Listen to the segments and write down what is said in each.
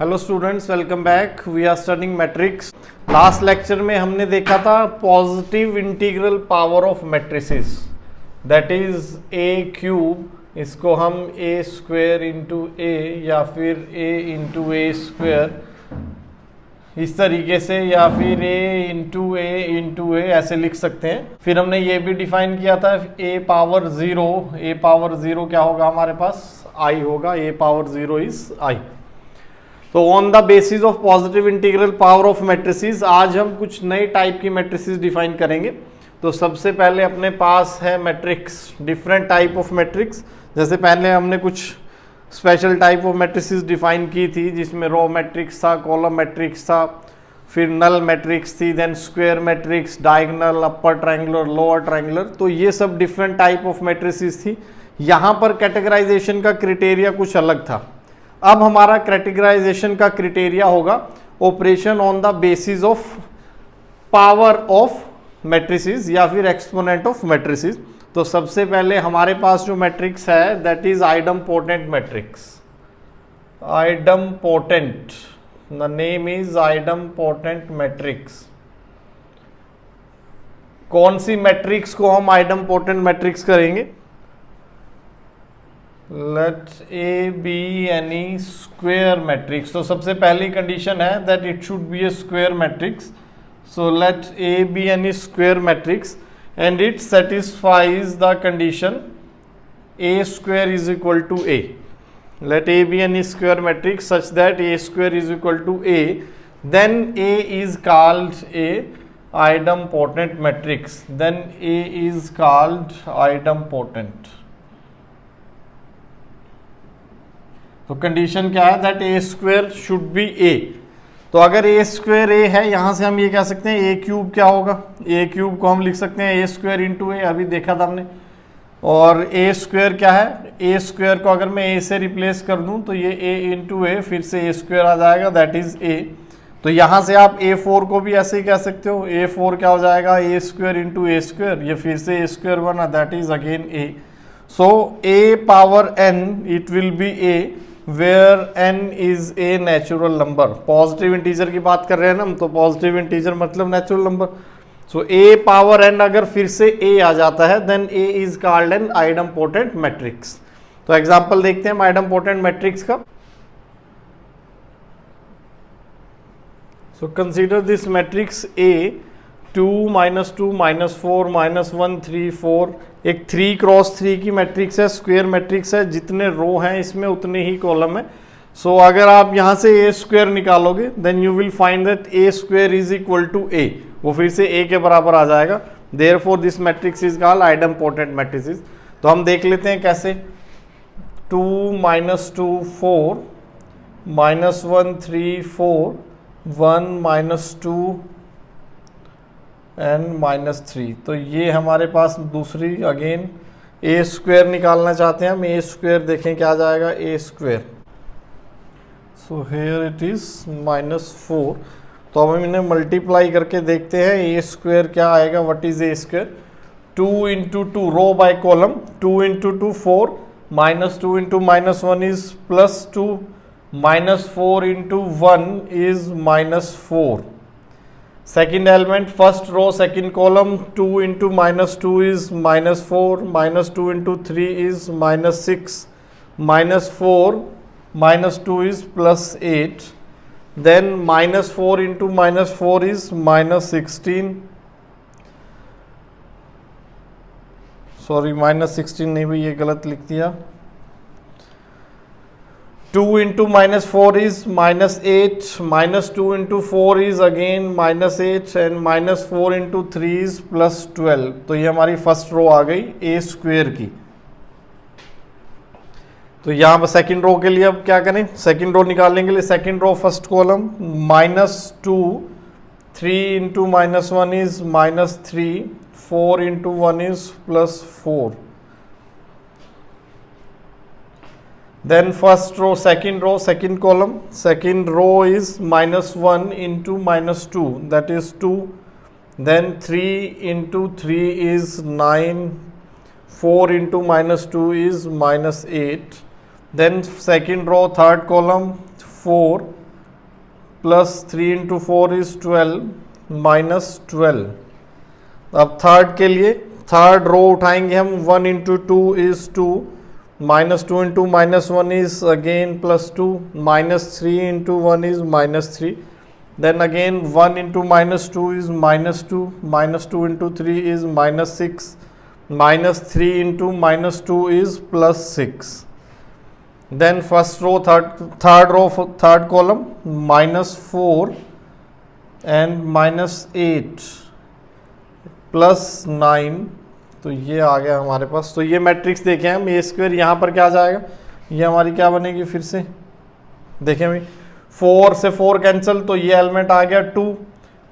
Hello students, welcome back. We are studying matrix. Last lecture में हमने देखा था positive integral power of matrices, that is A cube. इसको हम ए square into ए या फिर ए इंटू ए स्क्वेयर इस तरीके से, या फिर ए इंटू ए ऐसे लिख सकते हैं। फिर हमने ये भी डिफाइन किया था ए पावर ज़ीरो क्या होगा हमारे पास, आई होगा। ए पावर ज़ीरो इज आई। तो on the basis of positive integral power of matrices आज हम कुछ नए टाइप की मैट्रिसेस डिफाइन करेंगे। तो सबसे पहले अपने पास है matrix, different type of matrix. जैसे पहले हमने कुछ special type of matrices define की थी, जिसमें रो मैट्रिक्स था, कॉलम मैट्रिक्स था, फिर नल मैट्रिक्स थी, then square matrix, diagonal, upper triangular, lower triangular. तो ये सब डिफरेंट टाइप ऑफ मैट्रिसेस थी। यहाँ पर कैटेगराइजेशन का क्राइटेरिया कुछ अलग था। अब हमारा कैटेगराइजेशन का क्राइटेरिया होगा operation on the basis of power of matrices या फिर एक्सपोनेंट ऑफ मैट्रिसेस। तो सबसे पहले हमारे पास जो मैट्रिक्स है that is idempotent matrix. Idempotent, the name is idempotent matrix. कौन सी मैट्रिक्स को हम आइडम्पोटेंट मैट्रिक्स करेंगे? Let A be any square matrix. तो सबसे पहली कंडीशन है that it should be a square matrix. So let A be any square matrix and it satisfies the condition a square is equal to a. Let a be any square matrix such that a square is equal to a, then a is called a idempotent matrix. Then a is called idempotent. तो condition क्या है? That A square should be A. तो अगर ए square ए है, यहां से हम ये कह सकते हैं ए क्यूब क्या होगा? ए क्यूब को हम लिख सकते हैं ए स्क्वेयर इंटू ए, अभी देखा था हमने। और ए स्क्वेयर क्या है? ए स्क्वेयर को अगर मैं ए से रिप्लेस कर दूं तो ये ए इंटू ए, फिर से ए स्क्वेयर आ जाएगा, दैट इज ए। तो यहां से आप ए फोर को भी ऐसे ही कह सकते हो। ए फोर क्या हो जाएगा? A square into A square, ये फिर से ए स्क्वेयर बना, that is again A. So A power N it will be A, where n is a natural number. Positive integer की बात कर रहे हैं ना हम, तो पॉजिटिव इंटीजर मतलब natural number. So a power n अगर फिर से a आ जाता है then a is called an idempotent matrix. तो एग्जांपल देखते हैं आइडम्पोटेंट मैट्रिक्स का। So consider this matrix A 2 -2 -4 -1 3 4। एक 3 क्रॉस 3 की मैट्रिक्स है, स्क्वायर मैट्रिक्स है। जितने रो हैं इसमें उतने ही कॉलम है। सो अगर आप यहाँ से ए स्क्वायर निकालोगे then you will find that A square is equal to A, वो फिर से ए के बराबर आ जाएगा। Therefore this matrix is called idempotent matrices. तो हम देख लेते हैं कैसे। 2 -2 4 -1 3 4 1 -2 एंड -3। तो ये हमारे पास दूसरी अगेन ए स्क्वेयर निकालना चाहते हैं हम। ए स्क्वेयर देखें क्या आ जाएगा? A square. So here it is -4। तो अब हम इन्हें मल्टीप्लाई करके देखते हैं ए स्क्वेयर क्या आएगा। What is A square? 2 × 2 row by column, 2 × 2 4 -2 × -1 is +2 -4 × 1 is -4। Second element, first row, second column, 2 × -2 is -4, -2 × 3 is -6, -4 -2 is +8, then -4 × -4 is -16, sorry -16 नहीं भाई, ये गलत लिख दिया। 2 × -4 is -8, -2 × 4 is again -8 and -4 × 3 is +12। तो ये हमारी फर्स्ट रो आ गई ए स्क्वेयर की। तो यहाँ पर सेकेंड रो के लिए अब क्या करें? सेकेंड रो निकालने के लिए second row first column -2 3 × -1 is -3, 4 × 1 is +4। Then first row, second column, second row is -1 × -2, that is 2. Then 3 × 3 is 9, 4 into minus 2 is minus 8. Then second row, third column, 4 plus 3 into 4 is 12 minus 12। अब third के लिए third row उठाएंगे हम, 1 into 2 is 2, minus 2 into minus 1 is again plus 2, minus 3 into 1 is minus 3, then again 1 into minus 2 is minus 2, minus 2 into 3 is minus 6, minus 3 into minus 2 is plus 6. Then first row, third row, third column, minus 4 and minus 8 plus 9, तो ये आ गया हमारे पास। तो ये matrix देखें हम, ए square यहाँ पर क्या आ जाएगा, ये हमारी क्या बनेगी, फिर से देखें भाई, 4 से 4 कैंसिल, तो ये एलिमेंट आ गया 2,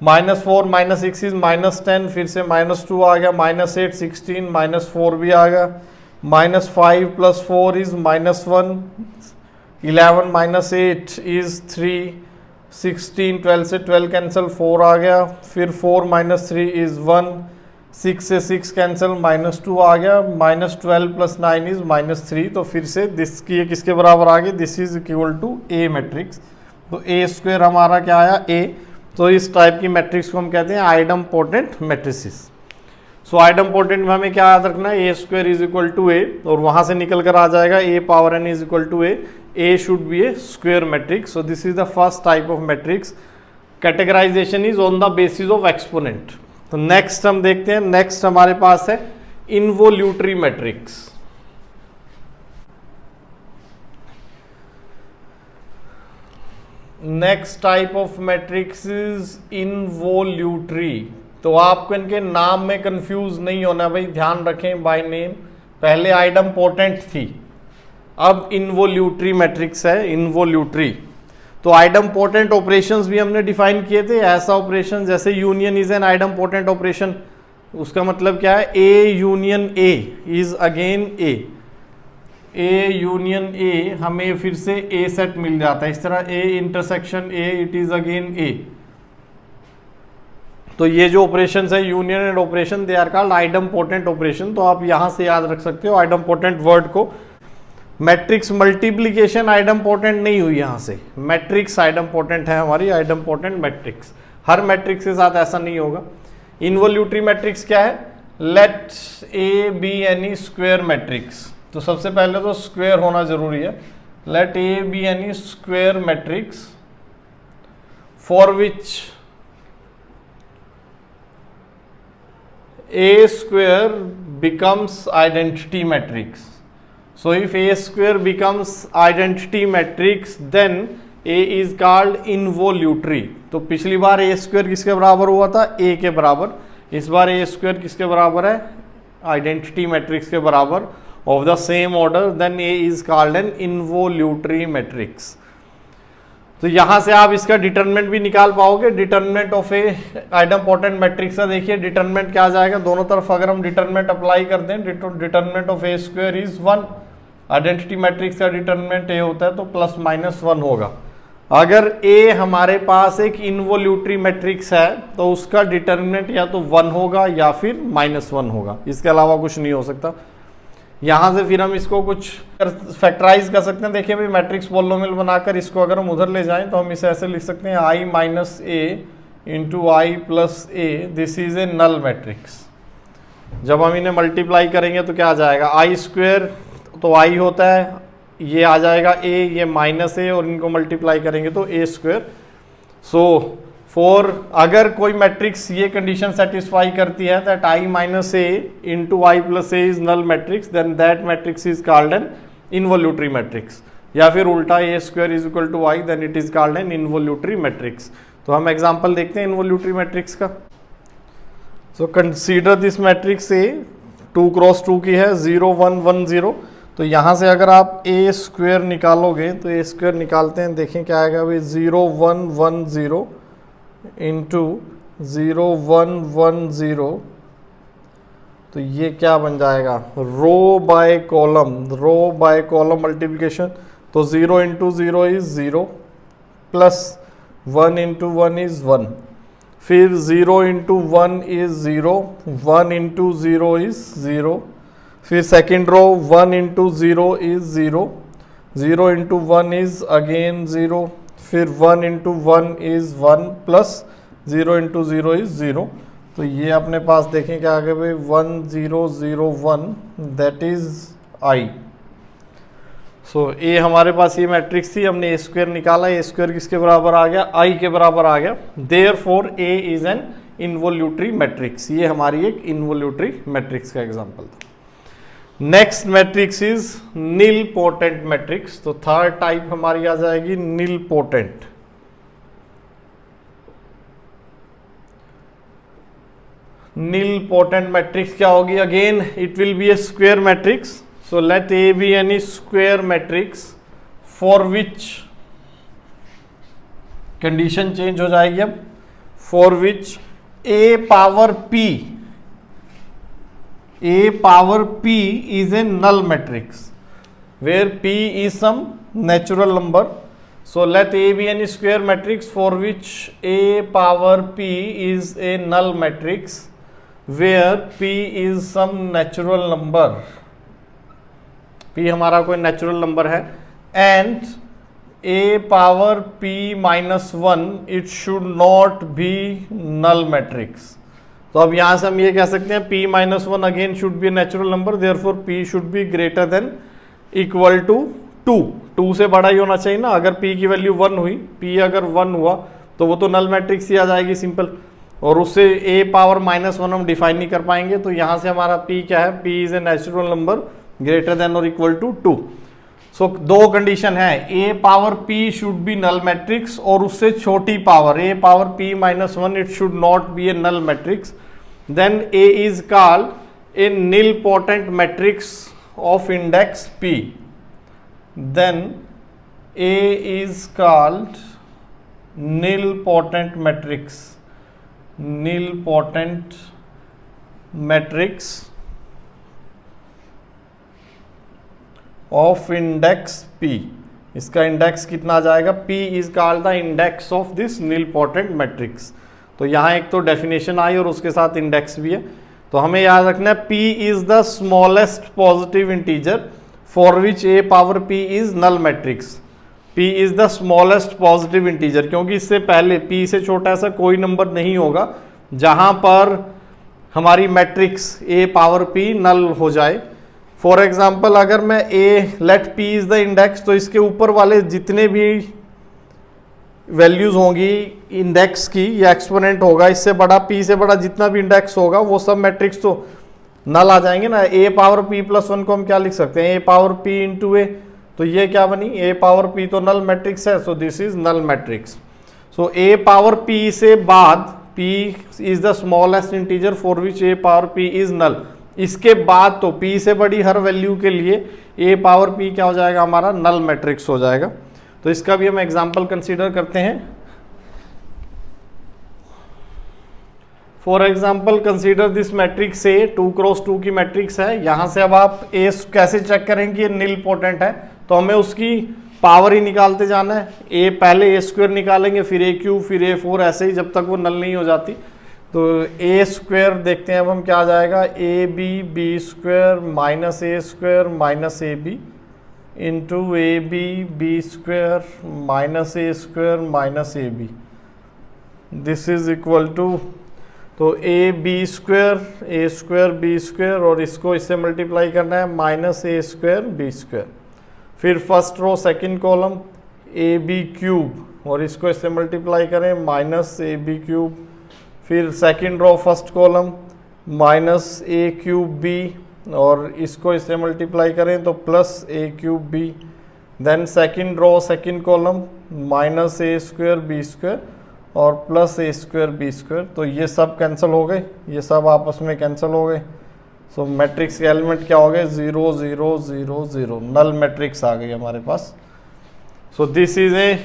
माइनस 4 माइनस 6 इज माइनस 10, फिर से माइनस 2 आ गया, माइनस 8 16, माइनस 4 भी आ गया, minus 5 plus 4 is minus 1, 11 minus 8 is 3, 16 12 से 12 कैंसिल, 4 आ गया, फिर 4 माइनस 3 इज 1, 6 से 6 कैंसिल, माइनस 2 आ गया, माइनस 12 प्लस 9 इज माइनस 3, तो फिर से दिस की ये किसके बराबर आ गई, this is equal to A matrix. तो ए स्क्वायर हमारा क्या आया, ए। तो इस टाइप की मैट्रिक्स को हम कहते हैं आइडम्पोटेंट मैट्रिसेस। सो आइडम्पोटेंट में हमें क्या याद रखना है, A square is equal to A, और वहां से निकल कर आ जाएगा A power N is equal to A should be a square matrix. So this is the first type of matrix. Categorization is on the basis of exponent. तो next हम देखते हैं, नेक्स्ट हमारे पास है involutory matrix. Next type of matrix is involutory. तो आपको इनके नाम में कंफ्यूज नहीं होना भाई, ध्यान रखें बाय नेम। पहले आइडम्पोटेंट थी, अब इनवोल्यूटरी मैट्रिक्स है, इनवोल्यूटरी। तो आइडम्पोटेंट ऑपरेशंस भी हमने डिफाइन किए थे। ऐसा ऑपरेशन जैसे यूनियन इज एन आइडम्पोटेंट ऑपरेशन, उसका मतलब क्या है, A union A is again A union A, हमें फिर से ए सेट मिल जाता है। इस तरह A intersection A, it is again A. तो ये जो ऑपरेशन है union and operation, they are called idempotent operation. तो आप यहां से याद रख सकते हो आइडम्पोटेंट वर्ड को। मैट्रिक्स मल्टीप्लीकेशन आइडम्पोटेंट नहीं हुई, यहां से मैट्रिक्स आइडम्पोटेंट है हमारी, आइडम्पोटेंट मैट्रिक्स। हर मैट्रिक्स के साथ ऐसा नहीं होगा। इनवोल्यूटरी मैट्रिक्स क्या है, let A be any square matrix. तो सबसे पहले तो स्क्वायर होना जरूरी है। Let A be any square matrix for which A square becomes identity matrix. So if A square becomes identity matrix then A is called involutory. तो पिछली बार ए square किसके बराबर हुआ था, ए के बराबर। इस बार ए स्क्वायर किसके बराबर है, आइडेंटिटी मैट्रिक्स के बराबर of the same order, then A is called an involutory matrix। तो यहां से आप इसका डिटरमिनेंट भी निकाल पाओगे। डिटरमिनेंट ऑफ ए आइडम्पोटेंट मैट्रिक्स का देखिए डिटरमिनेंट क्या आ जाएगा, दोनों तरफ अगर हम डिटरमिनेंट अप्लाई कर दें, determinant of A square is 1। Identity matrix का डिटरमिनेंट ए होता है तो प्लस माइनस 1 होगा। अगर ए हमारे पास एक इनवोल्यूटरी मैट्रिक्स है तो उसका डिटरमिनेंट या तो 1 होगा या फिर -1 होगा, इसके अलावा कुछ नहीं हो सकता। यहां से फिर हम इसको कुछ फैक्टराइज कर सकते हैं। देखिए भाई, मैट्रिक्स पॉलिनोमियल बनाकर इसको अगर हम उधर ले जाएं तो हम इसे ऐसे लिख सकते हैं, I minus A into I plus A, this is a null matrix. जब हम इन्हें मल्टीप्लाई करेंगे तो क्या आ जाएगा, आई स्क्वायर तो आई होता है, ये आ जाएगा ए, ये माइनस ए, और इनको मल्टीप्लाई करेंगे तो ए स्क्वायर। सो फॉर अगर कोई मैट्रिक्स ये कंडीशन सेटिस्फाई करती है that I minus A into I plus A is null matrix, then that matrix is called an involutory matrix. या फिर उल्टा, A square is equal to I, then it is called an involutory matrix. तो हम example देखते हैं involutory matrix का। So consider this matrix A 2 cross 2 की है, 0 1 1 0। तो यहाँ से अगर आप ए स्क्वायर निकालोगे तो ए स्क्वायर निकालते हैं, देखें क्या आएगा भाई, 0 1 1 0 इंटू 0 1 1 0। तो ये क्या बन जाएगा, रो बाय कॉलम मल्टीप्लिकेशन। तो 0 into 0 is 0, plus 1 into 1 is 1, फिर 0 इंटू 1 इज 0, 1 इंटू 0 इज 0, फिर second row 1 into 0 is 0, 0 into 1 is again 0, फिर 1 into 1 is 1 plus 0 into 0 is 0। तो ये अपने पास देखें क्या आगे भाई 1 0 0 1 दैट इज आई। सो ए हमारे पास ये मैट्रिक्स थी, हमने ए स्क्वायर निकाला, ए स्क्वायर किसके बराबर आ गया, आई के बराबर आ गया। Therefore A is an involutory matrix. ये हमारी एक इन्वोल्यूटरी मैट्रिक्स का एग्जांपल था। Next matrix is nilpotent matrix. तो थर्ड टाइप हमारी आ जाएगी nilpotent. Nilpotent matrix क्या होगी, again it will be a square matrix. So let A be any square matrix for which condition change हो जाएगी अब, for which A power P is a null matrix where P is some natural number. So let A be any square matrix for which A power P is a null matrix where P is some natural number. P हमारा कोई natural number है and A power P minus 1 it should not be null matrix. तो अब यहां से हम ये कह सकते हैं P minus 1 again should be natural number, therefore P should be greater than equal to 2 से बड़ा ही होना चाहिए ना। अगर P की वैल्यू 1 हुई, P अगर 1 हुआ तो वो तो नल मैट्रिक्स ही आ जाएगी सिंपल, और उससे A पावर माइनस 1 हम डिफाइन नहीं कर पाएंगे। तो यहां से हमारा P क्या है, P is a natural number greater than और इक्वल टू 2। सो दो कंडीशन है, A power P should be null matrix और उससे छोटी power A power P minus 1 it should not be a null matrix. Then A is called a nilpotent matrix of index P। Then A is called nilpotent matrix, nilpotent matrix of index P। इसका index कितना आ जाएगा, P is called the index of this nilpotent matrix. तो यहाँ एक तो definition आई और उसके साथ इंडेक्स भी है। तो हमें याद रखना है P is the smallest positive integer for which A power P is null matrix. P is the smallest positive integer, क्योंकि इससे पहले P से छोटा ऐसा कोई नंबर नहीं होगा जहां पर हमारी matrix A power P null हो जाए। फॉर एग्जाम्पल अगर मैं let P is the index, तो इसके ऊपर वाले जितने भी वैल्यूज होंगी इंडेक्स की, या एक्सपोनेंट होगा इससे बड़ा, P से बड़ा जितना भी इंडेक्स होगा वो सब मैट्रिक्स तो नल आ जाएंगे ना। A पावर P प्लस 1 को हम क्या लिख सकते हैं, A power P into A। तो ये क्या बनी, A पावर P तो नल मैट्रिक्स है, so this is null matrix. So A power P से बाद P is the smallest integer for which A power P is null. इसके बाद तो P से बड़ी हर वैल्यू के लिए A पावर P क्या हो जाएगा, हमारा नल मैट्रिक्स हो जाएगा। तो इसका भी हम एग्जांपल कंसीडर करते हैं। For example consider this matrix A 2 cross 2 की मैट्रिक्स है। यहां से अब आप A कैसे चेक करेंगे, नील पोटेंट है तो हमें उसकी पावर ही निकालते जाना है। A पहले A स्क्वायर निकालेंगे, फिर A क्यूब, फिर A4, ऐसे ही जब तक वो नल नहीं हो जाती। तो A स्क्वायर देखते हैं अब हम क्या आ जाएगा, B square minus A square minus AB into B square minus A square minus AB, this is equal to, तो B स्क्वायर B स्क्वायर और इसको इससे मल्टीप्लाई करना है minus A square B square. फिर first row second column AB cube और इसको इससे मल्टीप्लाई करें माइनस AB क्यूब। फिर second row first column minus A cube B और इसको इससे मल्टीप्लाई करें तो plus A cube B। Then second row second column minus A square B square और plus A square B square. तो ये सब कैंसिल हो गए, ये सब आपस में कैंसिल हो गए। सो मैट्रिक्स के एलिमेंट क्या हो गए, 0 0 0 0, नल मैट्रिक्स आ गई हमारे पास। So this is a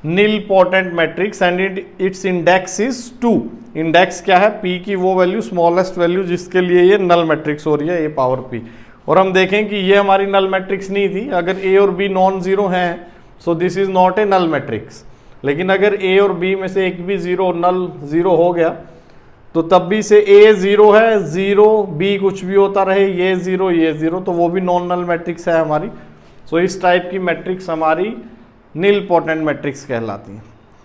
nilpotent matrix and its index is 2। Index क्या है, P की वो वैल्यू, स्मॉलेस्ट वैल्यू जिसके लिए ये नल मैट्रिक्स हो रही है, A पावर P। और हम देखें कि ये हमारी नल मैट्रिक्स नहीं थी। अगर A और B नॉन जीरो हैं so this is not a null matrix. लेकिन अगर A और B में से एक भी जीरो, नल जीरो हो गया तो तब भी से A जीरो है, जीरो B कुछ भी होता रहे, ये जीरो ये जीरो, तो वो भी नॉन नल मैट्रिक्स है हमारी। सो इस टाइप की मैट्रिक्स हमारी नील पोटेंट मैट्रिक्स कहलाती है।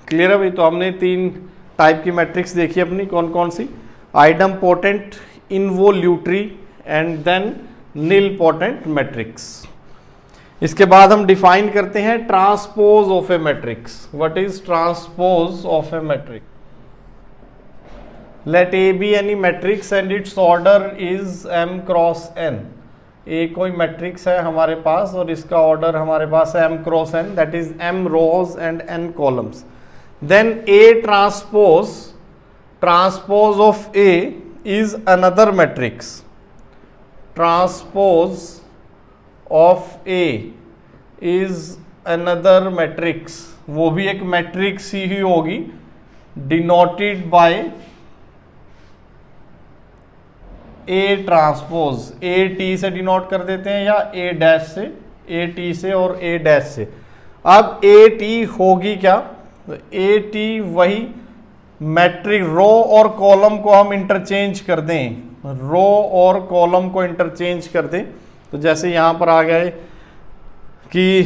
क्लियर है भाई? तो हमने 3 टाइप की मैट्रिक्स देखी अपनी, कौन कौन सी? Idempotent, involutory and then nilpotent matrix. इसके बाद हम डिफाइन करते हैं transpose of A matrix. What is transpose of A matrix? Let A be any matrix and its order is m cross n। A कोई matrix है हमारे पास और इसका ऑर्डर हमारे पास है m cross n, that is m rows and n columns. Then A transpose of A is another matrix. Transpose of A is another matrix, वो भी एक मैट्रिक्स ही होगी, denoted by A transpose. A T से denote कर देते हैं या ए डैश से, ए टी से और ए डैश से। अब ए टी होगी क्या? तो ए टी वही मैट्रिक्स, रो और कॉलम को हम इंटरचेंज कर दें, रो और कॉलम को इंटरचेंज कर दें। तो जैसे यहां पर आ गए कि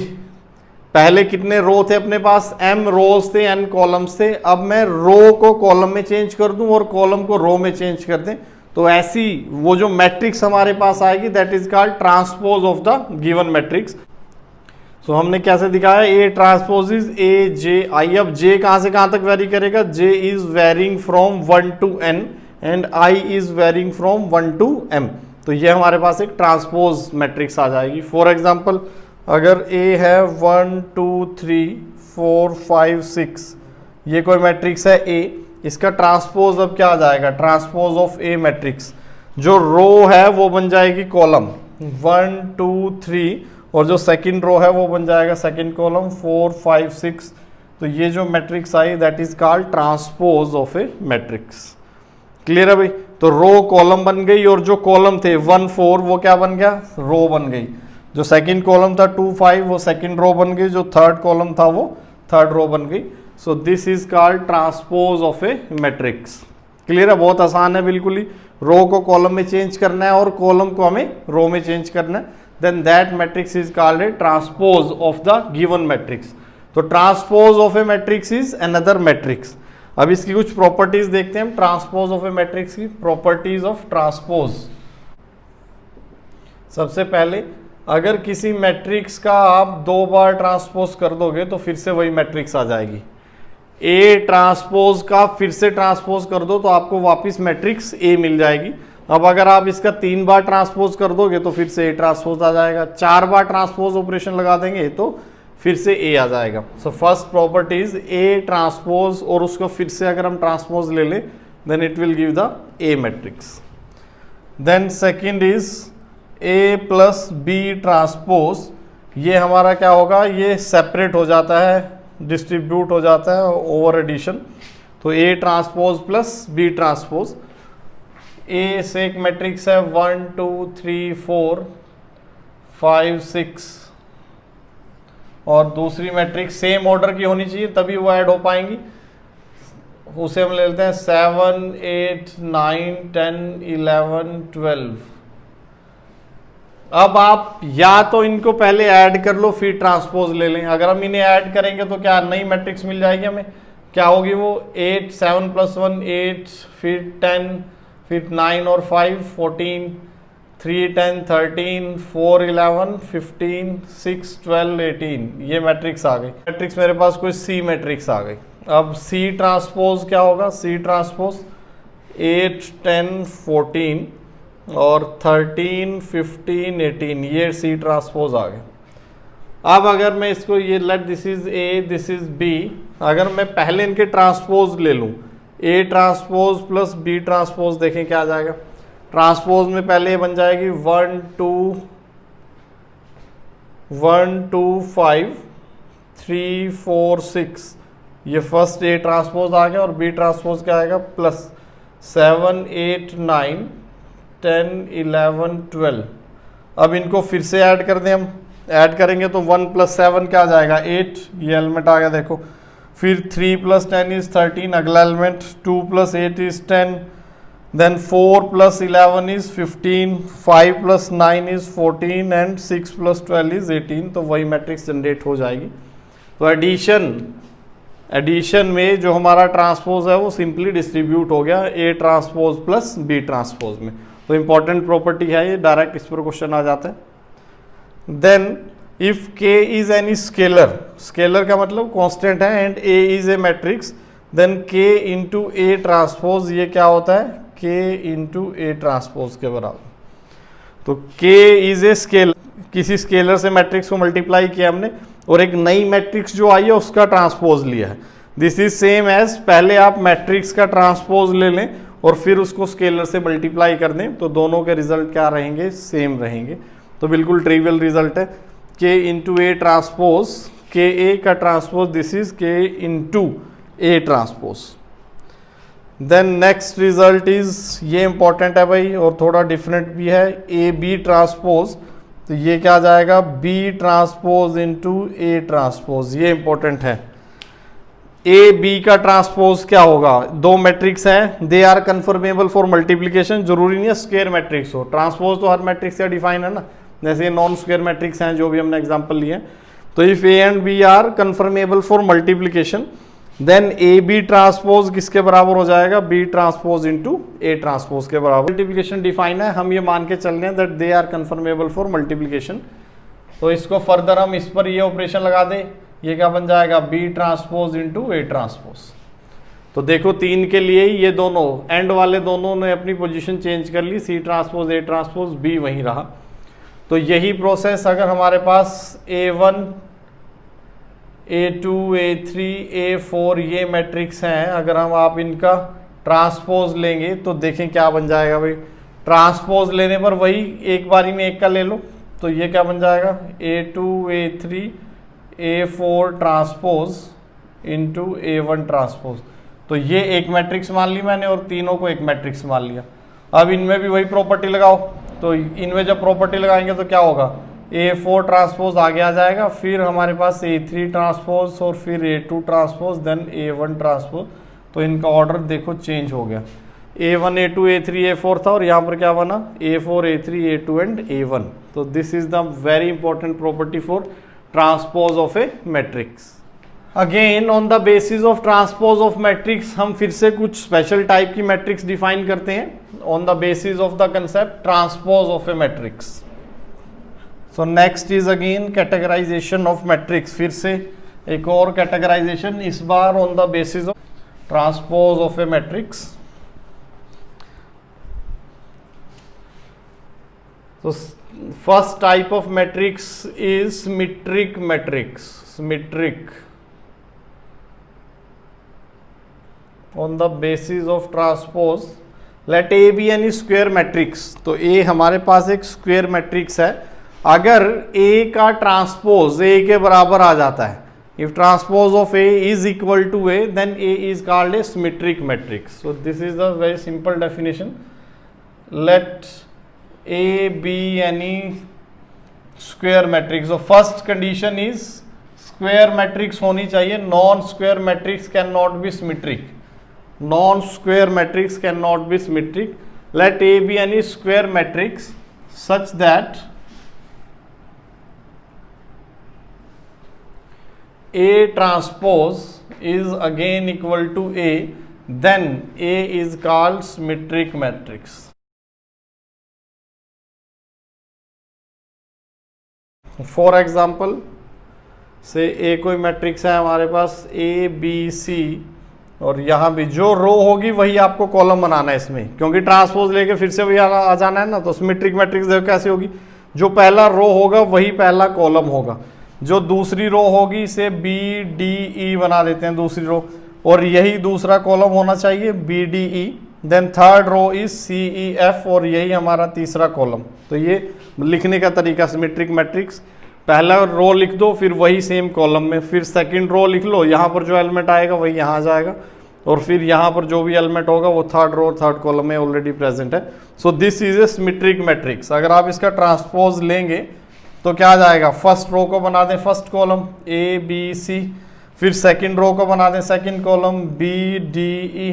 पहले कितने रो थे अपने पास? m रोज थे, n कॉलम्स थे। अब मैं रो को कॉलम में चेंज कर दूं और कॉलम को रो में चेंज कर दें, तो ऐसी वो जो मैट्रिक्स हमारे पास आएगी that is called transpose of the given matrix. So हमने कैसे दिखाया? A transpose is A J I. अब जे कहां से कहां तक वेरी करेगा? J is varying from 1 to n and I is varying from 1 to m। तो ये हमारे पास एक ट्रांसपोज मैट्रिक्स आ जाएगी। फॉर एग्जाम्पल अगर ए है 1 2 3 4 5 6, ये कोई मैट्रिक्स है ए, इसका ट्रांसपोज अब क्या आ जाएगा? ट्रांसपोज ऑफ ए मैट्रिक्स, जो रो है वो बन जाएगी कॉलम 1 2 3 और जो सेकंड रो है वो बन जाएगा सेकंड कॉलम 4 5 6। तो ये जो matrix I that is called transpose of A matrix. Clear है भाई? तो रो कॉलम बन गई और जो कॉलम थे 1 4 वो क्या बन गया? रो बन गई। जो सेकंड कॉलम था 2 5 वो सेकंड रो बन गई, जो थर्ड कॉलम था वो थर्ड रो बन गई। सो this is called transpose of A matrix. Clear है? बहुत आसान है बिल्कुल ही। रो को कॉलम में चेंज करना है और कॉलम को हमें रो में चेंज करना है, then that matrix is called a transpose of the given matrix. तो transpose of A matrix is another matrix. अब इसकी कुछ प्रॉपर्टीज देखते हैं हम ट्रांसपोज ऑफ ए मैट्रिक्स की। Properties of transpose. सबसे पहले अगर किसी मैट्रिक्स का आप 2 बार ट्रांसपोज कर दोगे तो फिर से वही मैट्रिक्स आ जाएगी। ए ट्रांसपोज का फिर से ट्रांसपोज कर दो तो आपको वापस मैट्रिक्स ए मिल जाएगी। अब अगर आप इसका 3 बार ट्रांसपोज कर दोगे तो फिर से ए ट्रांसपोज आ जाएगा। 4 बार ट्रांसपोज ऑपरेशन लगा देंगे तो फिर से ए आ जाएगा। So first property is A transpose, और उसको फिर से अगर हम ट्रांसपोज ले लें then it will give the A matrix. Then second is A plus B transpose. ये हमारा क्या होगा? ये सेपरेट हो जाता है, डिस्ट्रीब्यूट हो जाता है ओवर एडिशन। तो A transpose plus B transpose. A से एक मैट्रिक्स है 1 2 3 4 5 6 और दूसरी मैट्रिक्स सेम ऑर्डर की होनी चाहिए तभी वो ऐड हो पाएंगी। उसे हम ले लेते हैं 7 8 9 10 11 12। अब आप या तो इनको पहले ऐड कर लो फिर ट्रांसपोज ले लें। अगर हम इन्हें ऐड करेंगे तो क्या नई मैट्रिक्स मिल जाएगी हमें? क्या होगी वो? 8 7 + 1 8, फिर 10, फिर 9 और 5 14, 3 10 13, 4 11 15, 6 12 18। ये मैट्रिक्स आ गई। मैट्रिक्स मेरे पास कोई सी मैट्रिक्स आ गई। अब सी ट्रांसपोज क्या होगा? सी ट्रांसपोज 8 10 14 और 13 15 18, ये सी ट्रांसपोज आ गए। अब अगर मैं इसको ये let this is A this is B, अगर मैं पहले इनके ट्रांसपोज ले लूँ A transpose plus B transpose, देखें क्या आ जाएगा। ट्रांसपोज में पहले बन जाएगी 1 2 5 3 4 6, ये फर्स्ट ए ट्रांसपोज आ गया। और बी ट्रांसपोज क्या आएगा? प्लस 7 8 9 10 11 12। अब इनको फिर से ऐड कर दें हम। ऐड करेंगे तो 1 + 7 क्या आ जाएगा? 8, ये एलिमेंट आ गया देखो। फिर 3 + 10 इज 13, अगला element 2 + 8 is 10, then 4 + 11 is 15, 5 + 9 is 14 and 6 + 12 is 18। तो वही मैट्रिक्स जनरेट हो जाएगी। तो एडिशन में जो हमारा ट्रांसपोज है वो सिंपली डिस्ट्रीब्यूट हो गया A transpose plus B transpose में। तो इंपॉर्टेंट प्रॉपर्टी है ये, डायरेक्ट इस पर क्वेश्चन आ जाता है। Then if K is any scalar, scalar का मतलब कांस्टेंट है, and A is a matrix, then K into A transpose ये क्या होता है, के इंटू ए ट्रांसपोज के बराबर। तो के इज ए स्केलर, किसी स्केलर से मैट्रिक्स को मल्टीप्लाई किया हमने और एक नई मैट्रिक्स जो आई है उसका ट्रांसपोज लिया है। दिस इज सेम एज पहले आप मैट्रिक्स का ट्रांसपोज ले लें और फिर उसको स्केलर से मल्टीप्लाई कर दें, तो दोनों के रिजल्ट क्या रहेंगे, सेम रहेंगे। तो बिल्कुल ट्रिवियल रिजल्ट है, के into A transpose, K A का transpose, this is K into A transpose. Then next result is, ये इंपॉर्टेंट है भाई और थोड़ा डिफरेंट भी है, ए बी ट्रांसपोज। तो ये क्या आ जाएगा, B transpose into A transpose, ये इंपॉर्टेंट है। ए बी का ट्रांसपोज क्या होगा, दो मैट्रिक्स हैं, they are conformable for multiplication, जरूरी नहीं है स्क्वायर मैट्रिक्स हो, ट्रांसपोज तो हर मैट्रिक्स से डिफाइन है ना, जैसे नॉन स्क्वायर मैट्रिक्स हैं जो भी हमने एग्जांपल लिए हैं। तो if A and B are conformable for multiplication, then A B transpose किसके बराबर हो जाएगा, B transpose into A transpose के बराबर। मल्टीप्लीकेशन डिफाइन है, हम ये मान के चल रहे हैं that they are conformable for multiplication. तो इसको फर्दर हम इस पर ये ऑपरेशन लगा दें, ये क्या बन जाएगा, B transpose into A transpose. तो देखो 3 के लिए ही ये दोनों एंड वाले दोनों ने अपनी पोजीशन चेंज कर ली, C transpose A transpose, B वहीं रहा। तो यही प्रोसेस अगर हमारे पास A1 A2 A3 A4 ये मैट्रिक्स हैं, अगर हम आप इनका ट्रांसपोज लेंगे तो देखें क्या बन जाएगा भाई, ट्रांसपोज लेने पर वही एक बारी में एक का ले लो, तो ये क्या बन जाएगा, A2 A3 A4 transpose into A1 transpose. तो ये एक मैट्रिक्स मान ली मैंने और तीनों को एक मैट्रिक्स मान लिया। अब इनमें भी वही प्रॉपर्टी लगाओ, तो इनमें जब प्रॉपर्टी लगाएंगे तो क्या होगा, A4 ट्रांसपोज आगे आ जाएगा, फिर हमारे पास A3 ट्रांसपोज और फिर A2 transpose, then A1 transpose. तो इनका ऑर्डर देखो चेंज हो गया, A1 A2 A3 A4 था और यहाँ पर क्या बना, A4 A3 A2 and A1। तो this is the very important property for transpose of A matrix. Again on the basis of transpose of matrix हम फिर से कुछ स्पेशल टाइप की मैट्रिक्स डिफाइन करते हैं on the basis of the concept transpose of A matrix. So next is again categorization of matrix, फिर से एक और कैटेगराइजेशन, इस बार on the basis of transpose of A matrix. तो first type of matrix is symmetric matrix, symmetric on the basis of transpose let A be any square matrix। तो A हमारे पास एक स्क्वायर मैट्रिक्स है, अगर A का transpose A के बराबर आ जाता है, if transpose of A is equal to A then A is called a symmetric matrix। so this is the very simple definition, let A be any square matrix। so first condition is square matrix होनी चाहिए, non square matrix cannot be symmetric, non-square matrix cannot be symmetric। let A be any square matrix such that A transpose is again equal to A, then A is called symmetric matrix। for example से A कोई matrix है हमारे पास A B C, और यहाँ भी जो रो होगी वही आपको कॉलम बनाना है इसमें, क्योंकि ट्रांसपोज लेके फिर से वही आ जाना है ना। तो सिमेट्रिक मैट्रिक्स देखो कैसे होगी, जो पहला रो होगा वही पहला कॉलम होगा, जो दूसरी रो होगी इसे B D E बना देते हैं दूसरी रो, और यही दूसरा कॉलम होना चाहिए B D E, then third row is C E F और यही हमारा तीसरा कॉलम। तो ये लिखने का तरीका सिमेट्रिक मैट्रिक्स, पहला रो लिख दो फिर वही सेम कॉलम में, फिर सेकंड रो लिख लो, यहाँ पर जो एलिमेंट आएगा वही यहाँ आ जाएगा, और फिर यहाँ पर जो भी एलिमेंट होगा वो थर्ड रो थर्ड कॉलम में ऑलरेडी प्रेजेंट है। So this is a symmetric matrix. अगर आप इसका ट्रांसपोज लेंगे तो क्या आ जाएगा, फर्स्ट रो को बना दें first column A B C, फिर सेकंड रो को बना दें second column B D E,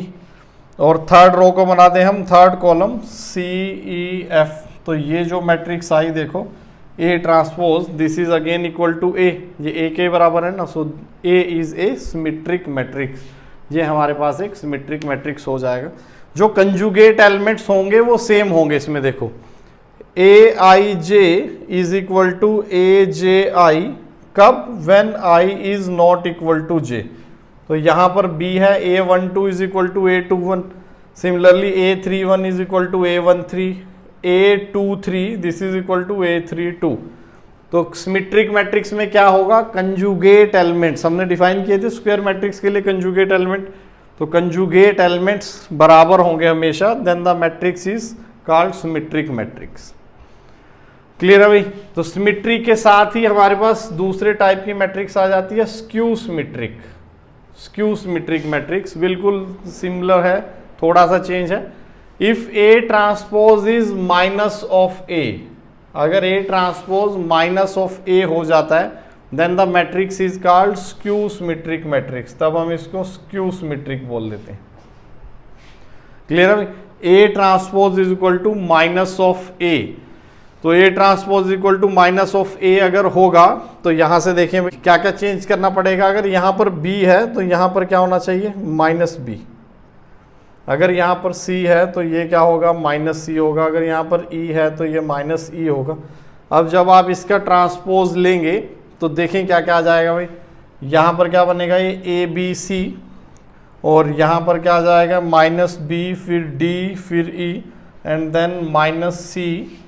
और थर्ड रो को बना दें हम third column C E F। तो ये जो मैट्रिक्स आई देखो, A transpose this is again equal to A, ये ए के बराबर है ना, so A is a symmetric matrix, ये हमारे पास एक सिमेट्रिक मैट्रिक्स हो जाएगा। जो कंजुगेट एलिमेंट्स होंगे वो सेम होंगे इसमें, देखो A I J is equal to A J I, कब, when I is not equal to J. तो यहाँ पर बी है A12 is equal to A21, similarly A31 is equal to A13, A23 this is equal to A32। तो symmetric matrix में क्या होगा, conjugate elements हमने डिफाइन किए थे स्क्वायर मैट्रिक्स के लिए कंजुगेट एलिमेंट, तो कंजुगेट एलिमेंट्स बराबर होंगे हमेशा, then the matrix is called symmetric matrix. Clear है भाई। तो सिमेट्री के साथ ही हमारे पास दूसरे टाइप की मैट्रिक्स आ जाती है skew symmetric. Skew symmetric matrix बिल्कुल सिमिलर है, थोड़ा सा चेंज है। If A transpose is minus of A, अगर A transpose minus of A हो जाता है then the matrix is called skew symmetric matrix, तब हम इसको स्क्यू सिमेट्रिक बोल देते हैं। क्लियर है भाई। A transpose is equal to minus of A, तो A transpose equal to minus of A अगर होगा तो यहां से देखें क्या क्या चेंज करना पड़ेगा। अगर यहां पर बी है तो यहां पर क्या होना चाहिए, माइनस बी। अगर यहां पर सी है तो ये क्या होगा, माइनस सी होगा। अगर यहां पर ई है तो ये माइनस ई होगा। अब जब आप इसका ट्रांसपोज लेंगे तो देखें क्या क्या आ जाएगा भाई, यहां पर क्या बनेगा, ये ए बी सी, और यहां पर क्या आ जाएगा, माइनस बी, फिर डी, फिर E, and then minus C,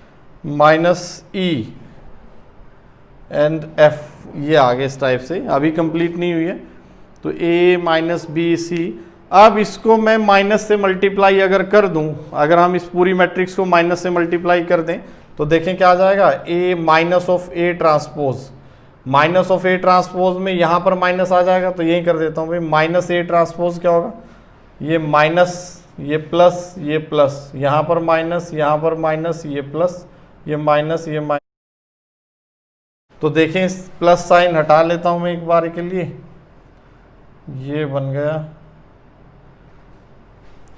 minus E and F, ये आगे इस टाइप से, अभी कंप्लीट नहीं हुई है। तो ए माइनस बी सी, अब इसको मैं माइनस से मल्टीप्लाई अगर कर दूं, अगर हम इस पूरी मैट्रिक्स को माइनस से मल्टीप्लाई कर दें तो देखें क्या आ जाएगा, A minus of A transpose, minus of A transpose में यहां पर माइनस आ जाएगा, तो यही कर देता हूं भाई, माइनस ए ट्रांसपोज क्या होगा, ये माइनस, ये प्लस, ये प्लस, यहां पर माइनस, यहां पर माइनस, ये प्लस, ये माइनस, ये माइनस। तो देखें इस प्लस साइन हटा लेता हूं मैं एक बार के लिए, ये बन गया।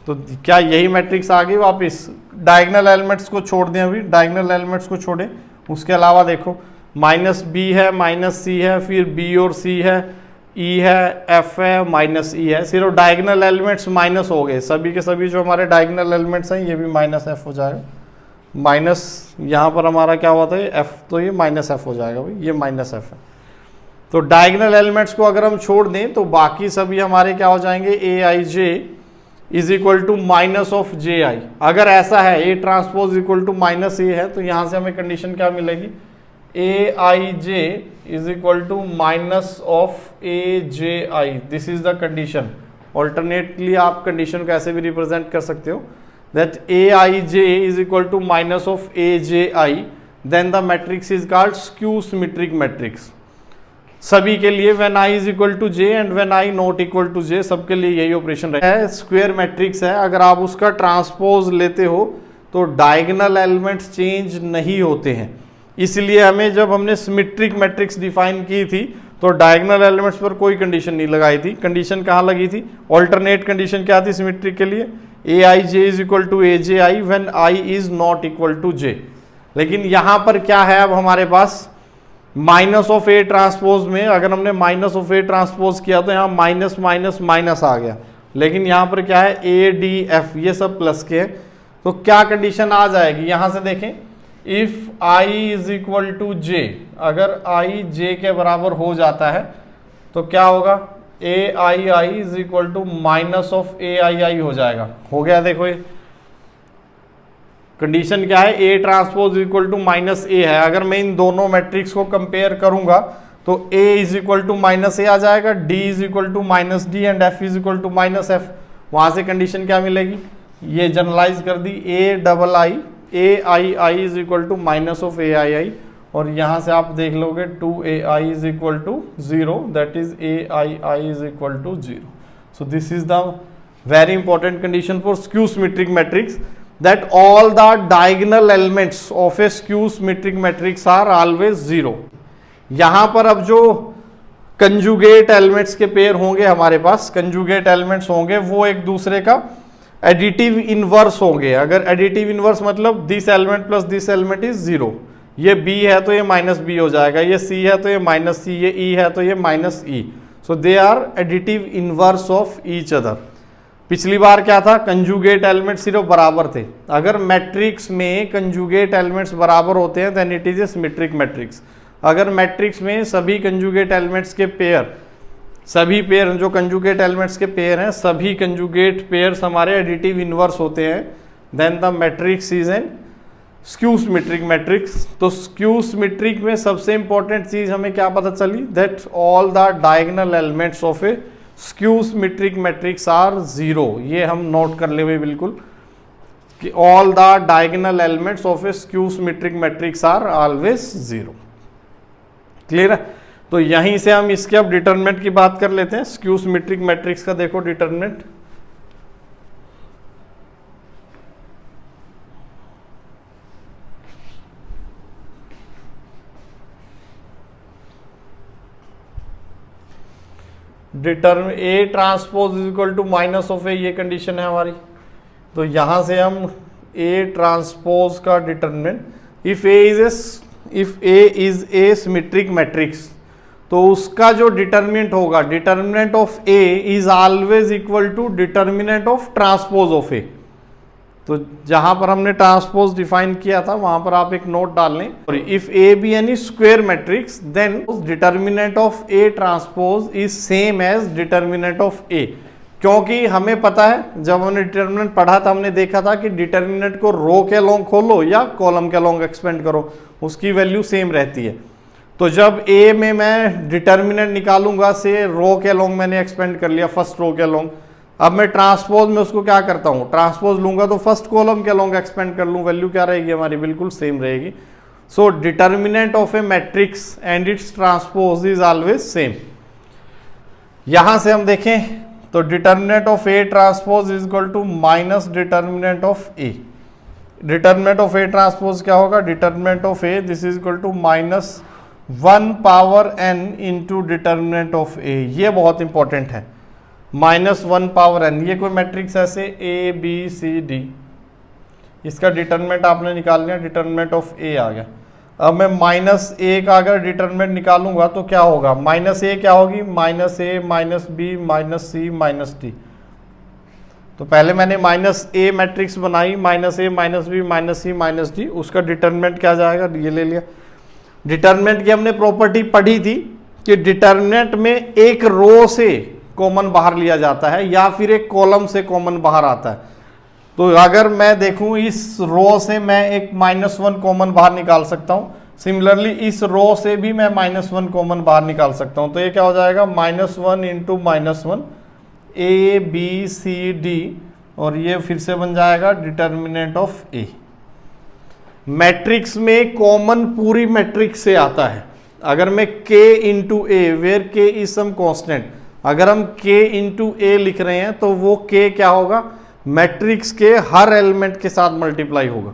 तो क्या यही मैट्रिक्स आ गई वापिस, डायगोनल एलिमेंट्स को छोड़ दें, अभी डायगोनल एलिमेंट्स को छोड़ें, उसके अलावा देखो माइनस बी है, माइनस सी है, फिर बी और सी है, ई है, एफ है, माइनस ई है, सिर्फ डायगोनल एलिमेंट्स माइनस हो गए, सभी के सभी जो हमारे डायगोनल एलिमेंट्स हैं ये भी माइनस एफ हो जाएगा। माइनस यहाँ पर हमारा क्या हुआ था, ये एफ, तो ये माइनस एफ हो जाएगा भाई, ये माइनस एफ है। तो डायगोनल एलिमेंट्स को अगर हम छोड़ दें तो बाकी सभी हमारे क्या हो जाएंगे, A I J is equal to minus of J I. अगर ऐसा है A transpose equal to minus A है तो यहाँ से हमें कंडीशन क्या मिलेगी, A I J is equal to minus of A J I, this is the condition. Alternately आप कंडीशन को ऐसे भी रिप्रेजेंट कर सकते हो, that Aij is equal to minus of Aji, then the matrix is called skew symmetric matrix। सभी के लिए when I is equal to j and when I not equal to j, सबके लिए यही ऑपरेशन है। स्क्वायर मैट्रिक्स है, अगर आप उसका ट्रांसपोज लेते हो तो डायगोनल एलिमेंट्स चेंज नहीं होते हैं, इसलिए हमें जब हमने सिमेट्रिक मैट्रिक्स डिफाइन की थी तो डायगोनल एलिमेंट्स पर कोई कंडीशन नहीं लगाई थी। कंडीशन कहाँ लगी थी, ऑल्टरनेट कंडीशन क्या थी सिमेट्रिक के लिए, A I J is equal to A J I when I is not equal to J. लेकिन यहां पर क्या है, अब हमारे पास माइनस ऑफ ए ट्रांसपोज में अगर हमने माइनस ऑफ ए ट्रांसपोज किया तो यहाँ माइनस माइनस माइनस आ गया, लेकिन यहाँ पर क्या है, ए डी एफ ये सब प्लस के है। तो क्या कंडीशन आ जाएगी, यहां से देखें, if I is equal to J, अगर आई जे के बराबर हो जाता है तो क्या होगा, A I I is equal to minus of A I I हो जाएगा। हो गया, देखो ये कंडीशन क्या है, A transpose equal to minus A है। अगर मैं इन दोनों मैट्रिक्स को कंपेयर करूंगा तो A is equal to minus A आ जाएगा, D is equal to minus D and F is equal to minus F. वहां से कंडीशन क्या मिलेगी, ये जनरलाइज कर दी, A double I, A I I is equal to minus of A I I, और यहां से आप देख लोगे 2ai is equal to 0, that is ai is equal to 0। So this is the very important condition for skew symmetric matrix, that all the diagonal elements of a skew symmetric matrix are always 0। यहां पर अब जो conjugate elements के pair होंगे हमारे पास, conjugate elements होंगे वो एक दूसरे का एडिटिव इनवर्स होंगे। अगर एडिटिव इनवर्स मतलब this element plus this element is 0, ये B है तो ये माइनस बी हो जाएगा, ये C है तो ये माइनस सी, ये E है तो ये minus E. So they are additive inverse of each other. पिछली बार क्या था, कंजुगेट एलिमेंट सिर्फ बराबर थे। अगर मैट्रिक्स में कंजुगेट एलिमेंट्स बराबर होते हैं then it is a symmetric matrix. अगर मैट्रिक्स में सभी कंजुगेट एलिमेंट्स के पेयर, सभी पेयर जो कंजुगेट एलिमेंट्स के पेयर हैं, सभी कंजुगेट पेयर्स हमारे एडिटिव इनवर्स होते हैं, then the matrix is an skew symmetric matrix. तो स्क्यू सिमेट्रिक में सबसे इंपॉर्टेंट चीज हमें क्या पता चली, that all the diagonal elements of a skew symmetric matrix are zero. ये हम नोट कर ले हुए बिल्कुल कि all the diagonal elements of a skew symmetric matrix are always zero. Clear है? तो यहीं से हम इसके अब डिटरमिनेंट की बात कर लेते हैं। स्क्यू सिमेट्रिक मैट्रिक्स का देखो determinant, determinant A transpose is equal to minus of A, ये कंडीशन है हमारी। तो यहां से हम ए ट्रांसपोज का determinant, if A is a symmetric matrix, तो उसका जो डिटरमिनेंट होगा, determinant of A is always equal to determinant of transpose of A. तो जहां पर हमने ट्रांसपोज डिफाइन किया था वहां पर आप एक नोट डाल लें। If A be any square matrix then determinant of A transpose is same as determinant of A. क्योंकि हमें पता है, जब हमने डिटरमिनेंट पढ़ा था हमने देखा था कि डिटरमिनेंट को रो के अलोंग खोलो या कॉलम के अलोंग एक्सपेंड करो, उसकी वैल्यू सेम रहती है। तो जब ए में मैं डिटरमिनेंट निकालूंगा से रो के अलोंग मैंने एक्सपेंड कर लिया, फर्स्ट रो के अलोंग। अब मैं ट्रांसपोज में उसको क्या करता हूँ, ट्रांसपोज लूंगा तो फर्स्ट कॉलम के अलोंग एक्सपेंड कर लूँ, वैल्यू क्या रहेगी हमारी, बिल्कुल सेम रहेगी। So determinant of A matrix and its transpose is always same. यहां से हम देखें तो determinant of A transpose is equal to minus determinant of A. Determinant of A transpose क्या होगा, determinant of A this is equal to minus 1 power n into determinant of A. ये बहुत important है, -1 पावर n। ये कोई matrix ऐसे ए B C D, इसका determinant आपने निकाल लिया, डिटरमिनेंट ऑफ ए आ गया। अब मैं माइनस ए का अगर डिटरमिनेंट निकालूंगा तो क्या होगा, माइनस ए क्या होगी, minus A minus B minus C minus D. तो पहले मैंने माइनस ए मैट्रिक्स बनाई, minus A minus B minus C minus D, उसका डिटरमिनेंट क्या जाएगा, ये ले लिया। डिटरमिनेंट की हमने प्रॉपर्टी पढ़ी थी कि डिटरमिनेंट में एक रो से कॉमन बाहर लिया जाता है या फिर एक कॉलम से कॉमन बाहर आता है। तो अगर मैं देखूं इस रो से मैं एक -1 कॉमन बाहर निकाल सकता हूं, सिमिलरली इस रो से भी मैं -1 कॉमन बाहर निकाल सकता हूं। तो ये क्या हो जाएगा, -1 into -1 A B C D, और ये फिर से बन जाएगा डिटरमिनेंट ऑफ ए। मैट्रिक्स में कॉमन पूरी मैट्रिक्स से आता है। अगर मैं k into A, where k is some constant, अगर हम k इंटू ए लिख रहे हैं तो वो k क्या होगा, मैट्रिक्स के हर एलिमेंट के साथ मल्टीप्लाई होगा।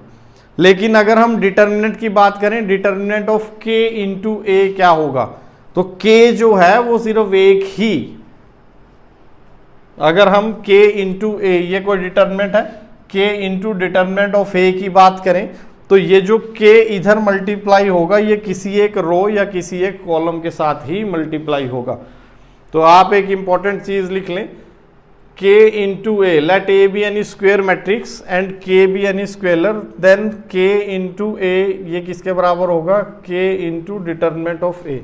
लेकिन अगर हम डिटरमिनेंट की बात करें, डिटरमिनेंट ऑफ k इंटू ए क्या होगा, तो k जो है वो सिर्फ एक ही, अगर हम k इंटू ए, ये कोई डिटरमिनेंट है, k इंटू डिटरमिनेंट ऑफ ए की बात करें तो ये जो k इधर मल्टीप्लाई होगा ये किसी एक रो या किसी एक कॉलम के साथ ही मल्टीप्लाई होगा। तो आप एक इंपॉर्टेंट चीज लिख लें, k into A, let A be any square matrix and k be any scalar, then k into A ये किसके बराबर होगा, k into determinant of A,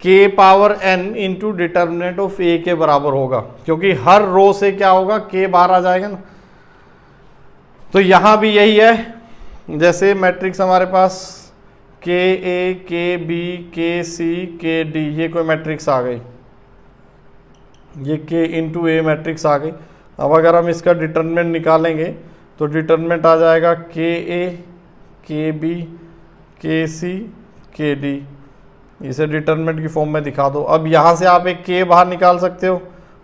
k power n into determinant of A के बराबर होगा, क्योंकि हर रो से क्या होगा, k बाहर आ जाएगा ना। तो यहां भी यही है, जैसे मैट्रिक्स हमारे पास के ए के बी के सी के डी, ये कोई मैट्रिक्स आ गई, ये के इंटू ए मैट्रिक्स आ गई। अब अगर हम इसका डिटरमिनेंट निकालेंगे तो डिटरमिनेंट आ जाएगा के ए के बी के सी के डी। इसे डिटरमिनेंट की फॉर्म में दिखा दो। अब यहाँ से आप एक के बाहर निकाल सकते हो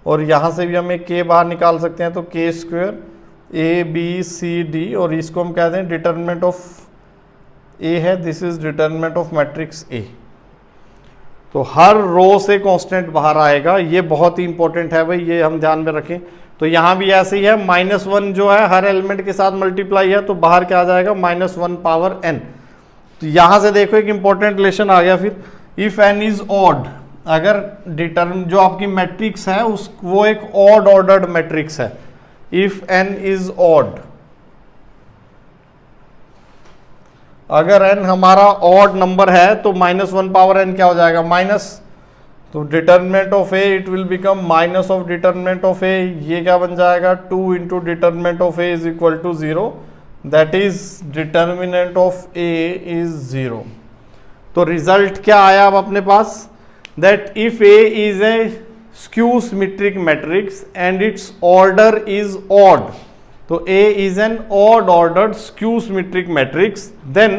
और यहाँ से भी हम एक के बाहर निकाल सकते हैं, तो K square A B C D, और इसको हम कहते हैं डिटरमिनेंट ऑफ ए है, this is determinant of matrix A. तो हर रो से कांस्टेंट बाहर आएगा, ये बहुत ही इंपॉर्टेंट है भाई, ये हम ध्यान में रखें। तो यहाँ भी ऐसे ही है, -1 जो है हर एलिमेंट के साथ मल्टीप्लाई है, तो बाहर क्या आ जाएगा, -1 पावर n। तो यहां से देखो एक इंपॉर्टेंट रिलेशन आ गया फिर, इफ एन इज ऑड, अगर डिटर्म जो आपकी मैट्रिक्स है उस वो एक ऑड ऑर्डर्ड मैट्रिक्स है, इफ एन इज ऑड, अगर n हमारा ऑड नंबर है तो -1 पावर n क्या हो जाएगा, माइनस, तो determinant of A it will become minus of determinant of A, ये क्या बन जाएगा 2 into determinant of A is equal to 0, that is determinant of A is 0। तो रिजल्ट क्या आया अब अपने पास, that if A is a skew symmetric matrix and its order is odd, तो A is an odd ordered skew symmetric matrix, then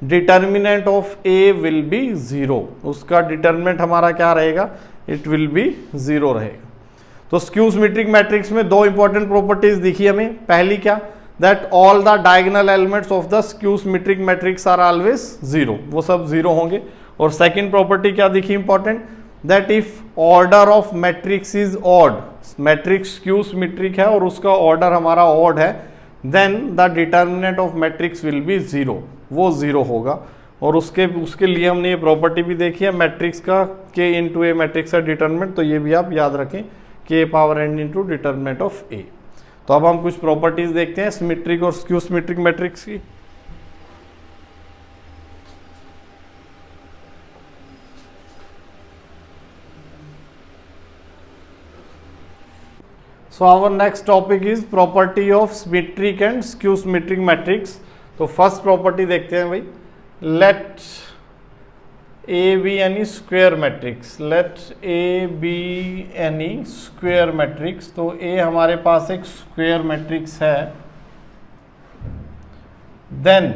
determinant of A will be 0, उसका determinant हमारा क्या रहेगा, it will be 0 रहेगा। तो skew symmetric matrix में दो important properties दिखी हमें, पहली क्या, that all the diagonal elements of the skew symmetric matrix are always 0, वो सब 0 होंगे। और सेकंड प्रॉपर्टी क्या दिखी important, that if order of matrix is odd, matrix skew symmetric है और उसका ऑर्डर हमारा ऑड है, then the determinant of matrix will be 0, वो 0 होगा। और उसके लिए हमने ये प्रॉपर्टी भी देखी है मैट्रिक्स का, k इंटू ए मैट्रिक्स का डिटर्मिनेंट, तो ये भी आप याद रखें, k power n into determinant of a। तो अब हम कुछ प्रॉपर्टीज देखते हैं सिमेट्रिक और स्क्यू सिमेट्रिक मैट्रिक्स की। So our next topic is property of symmetric and skew symmetric matrix। तो फर्स्ट प्रॉपर्टी देखते हैं भाई, let A be any square matrix, let A be any square matrix। तो A हमारे पास एक square matrix है, then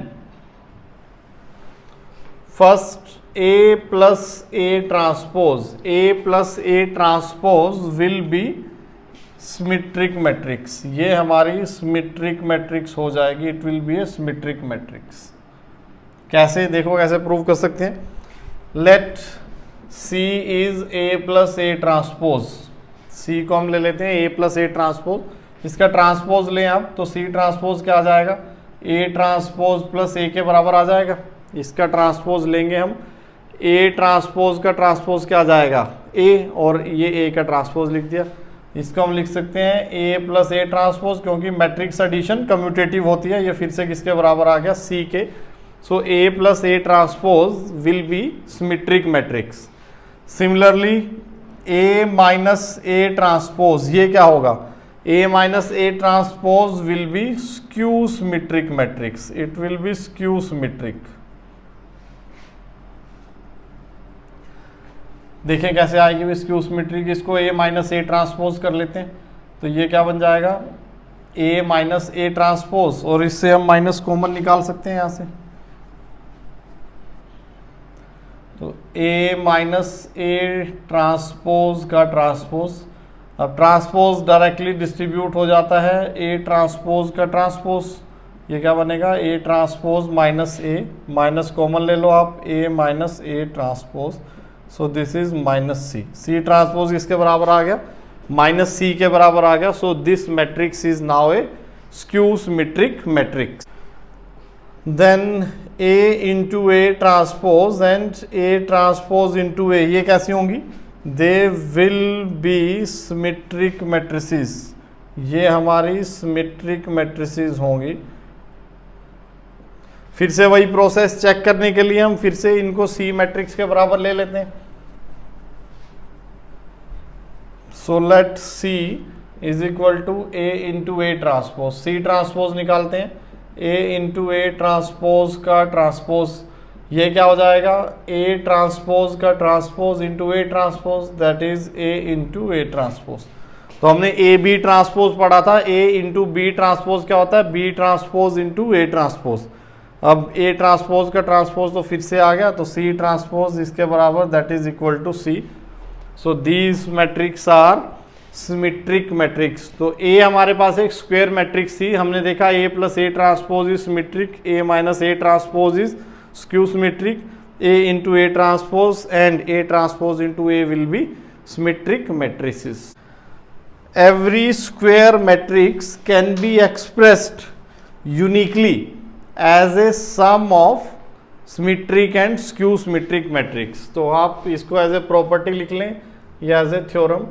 first A plus A transpose, A plus A transpose will be symmetric matrix, ये हमारी symmetric matrix हो जाएगी, it will be a symmetric matrix. कैसे देखो, कैसे प्रूव कर सकते हैं, let C is A plus A transpose, C को हम ले लेते हैं ए प्लस ए ट्रांसपोज, इसका ट्रांसपोज लें आप तो सी ट्रांसपोज क्या आ जाएगा, ए ट्रांसपोज प्लस ए के बराबर आ जाएगा। इसका ट्रांसपोज लेंगे हम, ए ट्रांसपोज का ट्रांसपोज क्या आ जाएगा, ए, और ये ए का ट्रांसपोज लिख दिया। इसको हम लिख सकते हैं ए प्लस ए ट्रांसपोज, क्योंकि मैट्रिक्स एडिशन कम्यूटेटिव होती है, ये फिर से किसके बराबर आ गया, सी के। So A plus A transpose will be symmetric matrix. Similarly A minus A transpose, ये क्या होगा, A minus A transpose will be skew symmetric matrix, it will be skew symmetric. देखें कैसे आएगी भी स्क्यू सिमेट्रिक, इसको ए minus A transpose कर लेते हैं, तो ये क्या बन जाएगा, ए माइनस ए ट्रांसपोज, और इससे हम माइनस कॉमन निकाल सकते हैं यहाँ से, तो ए माइनस ए ट्रांसपोज का ट्रांसपोज, अब ट्रांसपोज डायरेक्टली डिस्ट्रीब्यूट हो जाता है, ए ट्रांसपोज का ट्रांसपोज, ये क्या बनेगा, A transpose minus A, minus common ले लो आप, A minus A transpose, so this is minus C, C transpose इसके बराबर आ गया, माइनस सी के बराबर आ गया। So this matrix is now a skew symmetric matrix. Then A into A transpose and A transpose into A, ये कैसी होंगी, they will be symmetric matrices, ये हमारी सिमेट्रिक मैट्रिसेस होंगी। फिर से वही प्रोसेस चेक करने के लिए हम फिर से इनको सी मैट्रिक्स के बराबर ले लेते हैं। So let C is equal to A into A transpose, C transpose निकालते हैं, ए इंटू ए ट्रांसपोज का ट्रांसपोज, ये क्या हो जाएगा, ए ट्रांसपोज का transpose into A transpose, that is A into A transpose. तो हमने ए बी ट्रांसपोज पढ़ा था, ए इंटू बी ट्रांसपोज क्या होता है, B transpose into A transpose. अब ए ट्रांसपोज का ट्रांसपोज तो फिर से आ गया, तो सी ट्रांसपोज इसके बराबर, that is equal to C. So these matrix are symmetric matrix. तो ए हमारे पास एक स्क्वायर मैट्रिक्स थी, हमने देखा A plus A transpose is symmetric, A minus A transpose is skew symmetric, A into A transpose and A transpose into A will be symmetric matrices. Every square matrix can be expressed uniquely as a sum of symmetric and skew symmetric matrix. तो आप इसको as a property लिख लें या as a theorem,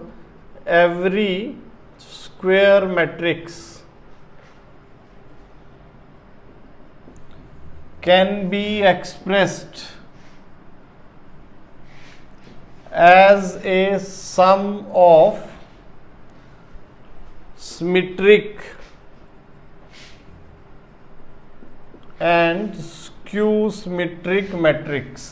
every square matrix can be expressed as a sum of symmetric and skew symmetric matrix.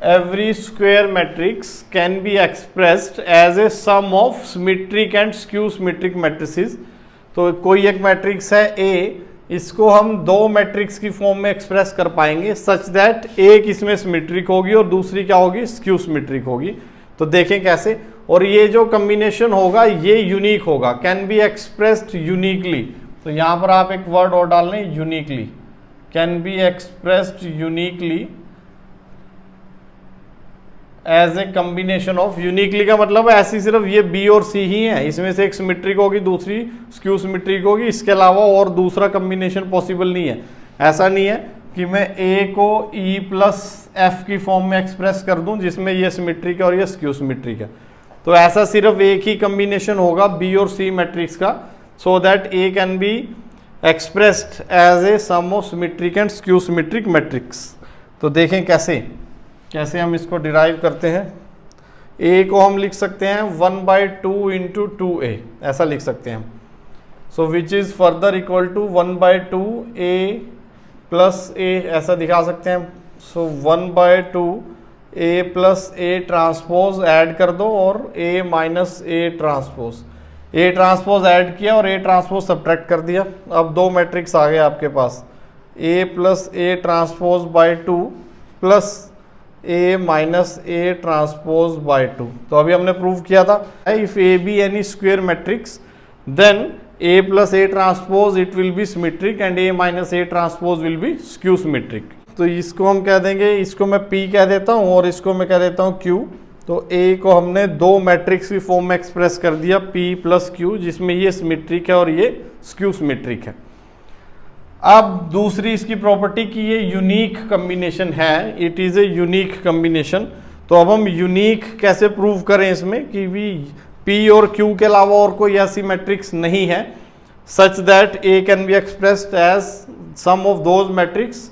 Every square matrix can be expressed as a sum of symmetric and skew symmetric matrices. तो कोई एक matrix है A, इसको हम दो matrix की form में express कर पाएंगे सच दैट एक इसमें सिमेट्रिक होगी और दूसरी क्या होगी, स्क्यू सिमेट्रिक होगी। तो देखें कैसे, और ये जो कम्बिनेशन होगा ये यूनिक होगा, कैन बी एक्सप्रेस्ड यूनिकली। तो यहाँ पर आप एक वर्ड और डाल लें, uniquely, can be expressed uniquely as a combination of. Uniquely का मतलब है ऐसी सिर्फ ये बी और सी ही है, इसमें से एक सिमेट्रिक होगी दूसरी स्क्यू सिमेट्रिक होगी, इसके अलावा और दूसरा कम्बिनेशन पॉसिबल नहीं है। ऐसा नहीं है कि मैं ए को ई प्लस एफ की फॉर्म में एक्सप्रेस कर दूं जिसमें ये सिमेट्रिक है और ये स्क्यू सिमेट्रिक है। तो ऐसा सिर्फ एक ही कम्बिनेशन होगा बी और सी मैट्रिक्स का, so that A can be expressed as a sum of symmetric and skew symmetric matrix. तो देखें कैसे कैसे हम इसको डिराइव करते हैं। ए को हम लिख सकते हैं 1/2 इंटू 2a, ऐसा लिख सकते हैं। So which is further equal to 1/2 a plus a, ऐसा दिखा सकते हैं। सो 1/2 a plus a transpose add कर दो और a minus a transpose, a transpose add किया और a ट्रांसपोज सब्ट्रैक्ट कर दिया। अब दो मैट्रिक्स आ गए आपके पास, a plus a transpose by 2 plus a minus a transpose by 2। तो अभी हमने प्रूव किया था, if a be any square matrix then a plus a transpose it will be symmetric and a minus a transpose will be skew symmetric. तो इसको हम कह देंगे, इसको मैं p कह देता हूँ और इसको मैं कह देता हूँ q। तो a को हमने दो मैट्रिक्स की फॉर्म में एक्सप्रेस कर दिया p प्लस q, जिसमें ये सिमेट्रिक है और ये स्क्यू सिमेट्रिक है। अब दूसरी इसकी प्रॉपर्टी की ये यूनिक कम्बिनेशन है, it is a unique combination. तो अब हम यूनिक कैसे प्रूव करें इसमें कि भी P और Q के अलावा और कोई ऐसी मैट्रिक्स नहीं है such that A can be expressed as sum of those matrix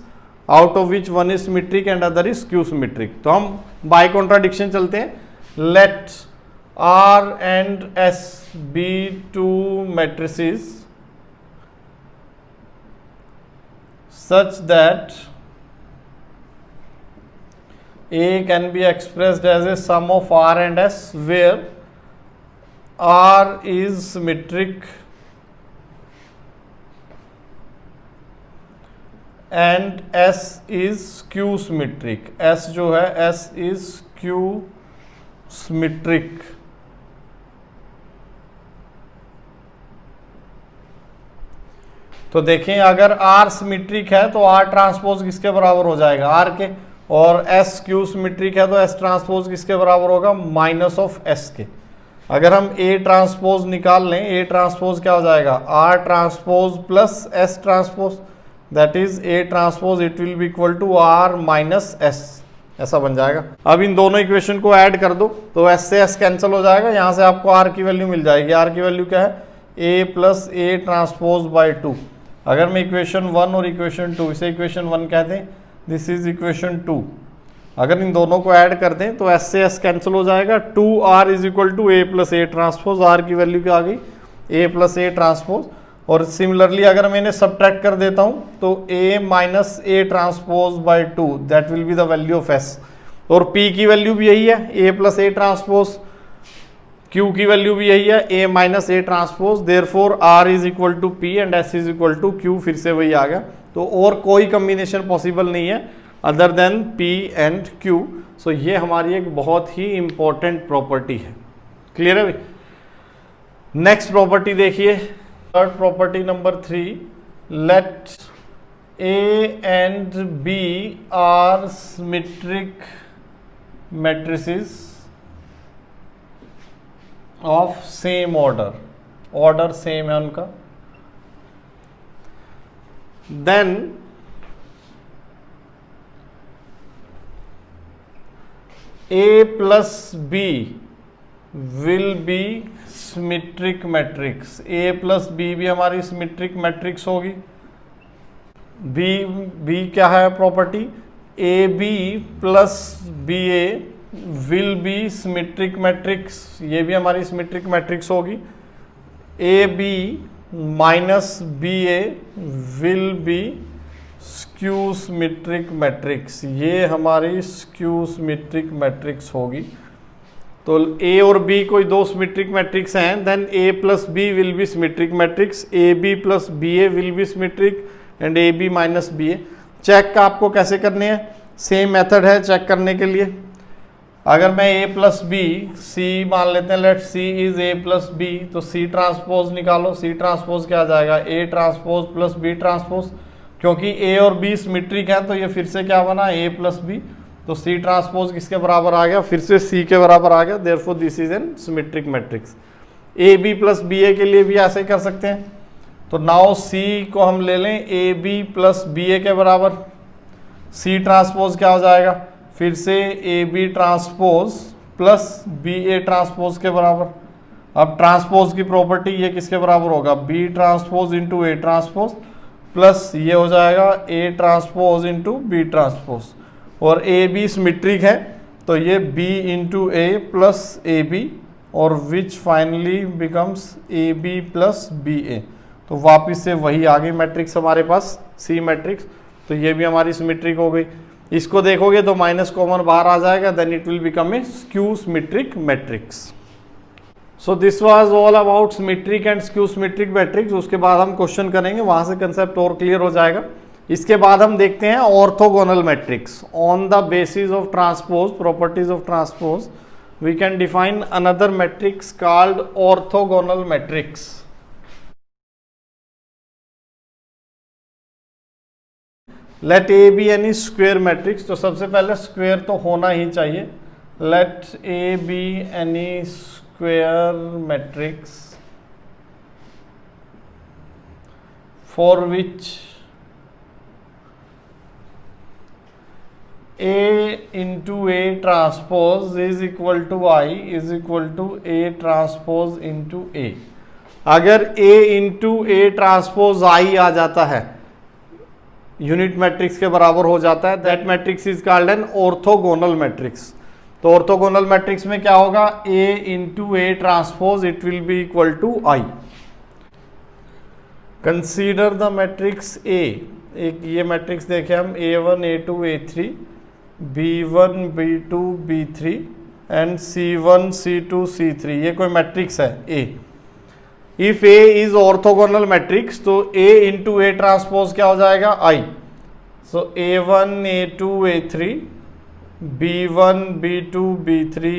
out of which one is symmetric and other is skew symmetric. तो हम बाय कॉन्ट्राडिक्शन चलते हैं। Let R and S be two matrices such that A can be expressed as a sum of R and S where R is symmetric and S is skew symmetric। S जो है S is skew symmetric। तो देखें अगर R symmetric है तो R transpose किसके बराबर हो जाएगा, R के, और S स्क्यू सिमेट्रिक है तो S ट्रांसपोज किसके बराबर होगा, माइनस ऑफ S के। अगर हम A ट्रांसपोज निकाल लें, A ट्रांसपोज क्या हो जाएगा, R transpose plus S transpose, that is A transpose it will be equal to R minus S, ऐसा बन जाएगा। अब इन दोनों इक्वेशन को ऐड कर दो तो S से S कैंसिल हो जाएगा, यहाँ से आपको R की वैल्यू मिल जाएगी। R की वैल्यू क्या है, A plus A transpose by 2। अगर मैं इक्वेशन 1 और इक्वेशन 2, इसे इक्वेशन 1 कहते हैं, दिस इज इक्वेशन 2, अगर इन दोनों को ऐड कर दें तो S से S कैंसिल हो जाएगा। 2R is equal to A plus A transpose, R की वैल्यू क्या आ गई, A प्लस A ट्रांसपोज। और सिमिलरली अगर मैंने सब्ट्रैक्ट कर देता हूँ तो A minus A transpose by 2 that will be the value of S। और P की वैल्यू भी यही है, A plus A transpose, Q की वैल्यू भी यही है, A minus A transpose, therefore R is equal to P and S is equal to Q, फिर से वही आ गया। तो और कोई कम्बिनेशन पॉसिबल नहीं है other than P and Q। So ये हमारी एक बहुत ही इंपॉर्टेंट प्रॉपर्टी है। क्लियर है भाई? नेक्स्ट प्रॉपर्टी देखिए, third property number 3, let A and B are symmetric matrices of same order। Order same है उनका। Then A plus B will be symmetric matrix. A plus B भी हमारी symmetric matrix होगी। B क्या है property? A B plus B A will be symmetric matrix, ये भी हमारी सिमेट्रिक मैट्रिक्स होगी। A B minus B A will be skew symmetric matrix, ये हमारी स्क्यू सिमेट्रिक मैट्रिक्स होगी। तो ए और बी कोई दो सिमेट्रिक मैट्रिक्स हैं, then A plus B will be symmetric matrix, A B plus B A will be symmetric and A B minus B A. Check आपको कैसे करने हैं? सेम मेथड है चेक करने के लिए। अगर मैं ए प्लस बी, सी मान लेते हैं, let C is A plus B, तो सी ट्रांसपोज निकालो। सी ट्रांसपोज क्या आ जाएगा? A transpose plus B transpose, क्योंकि ए और बी सिमेट्रिक है तो ये फिर से क्या बना? ए प्लस बी। तो सी ट्रांसपोज किसके बराबर आ गया? फिर से सी के बराबर आ गया। Therefore this is an symmetric matrix. A B plus B A के लिए भी ऐसे ही कर सकते हैं। तो नाउ सी को हम ले लें A B plus B A के बराबर। सी ट्रांसपोज क्या हो जाएगा? फिर से A B transpose plus B A transpose के बराबर। अब ट्रांसपोज की प्रॉपर्टी ये किसके बराबर होगा? B transpose into A transpose plus ये हो जाएगा A transpose into B transpose. और ए बी सिमेट्रिक है तो ये B into A plus A B, और which finally becomes A B plus B A. तो वापिस से वही आ गई मैट्रिक्स हमारे पास, सी मैट्रिक्स। तो ये भी हमारी सिमेट्रिक हो गई। इसको देखोगे तो माइनस कॉमन बाहर आ जाएगा, then it will become a skew symmetric matrix. So this was all about symmetric and skew symmetric matrix. उसके बाद हम क्वेश्चन करेंगे, वहां से कंसेप्ट और क्लियर हो जाएगा। इसके बाद हम देखते हैं orthogonal matrix. On the basis of transpose, properties of transpose, we can define another matrix called orthogonal matrix. Let A be any square matrix. तो सबसे पहले स्क्वेयर तो होना ही चाहिए। Let A be any square matrix for which A into A transpose is equal to I is equal to A transpose into A. अगर A into A transpose आई आ जाता है, यूनिट मैट्रिक्स के बराबर हो जाता है, that matrix is called an orthogonal matrix. तो orthogonal matrix में क्या होगा? A into A transpose it will be equal to I. Consider the matrix A. एक ये मैट्रिक्स देखे हम, A1 A2 A3 B1 B2 B3 and C1 C2 C3, ये कोई मैट्रिक्स है A. If A is orthogonal matrix तो A into A transpose क्या हो जाएगा? आई। सो A1 A2 A3 B1 B2 B3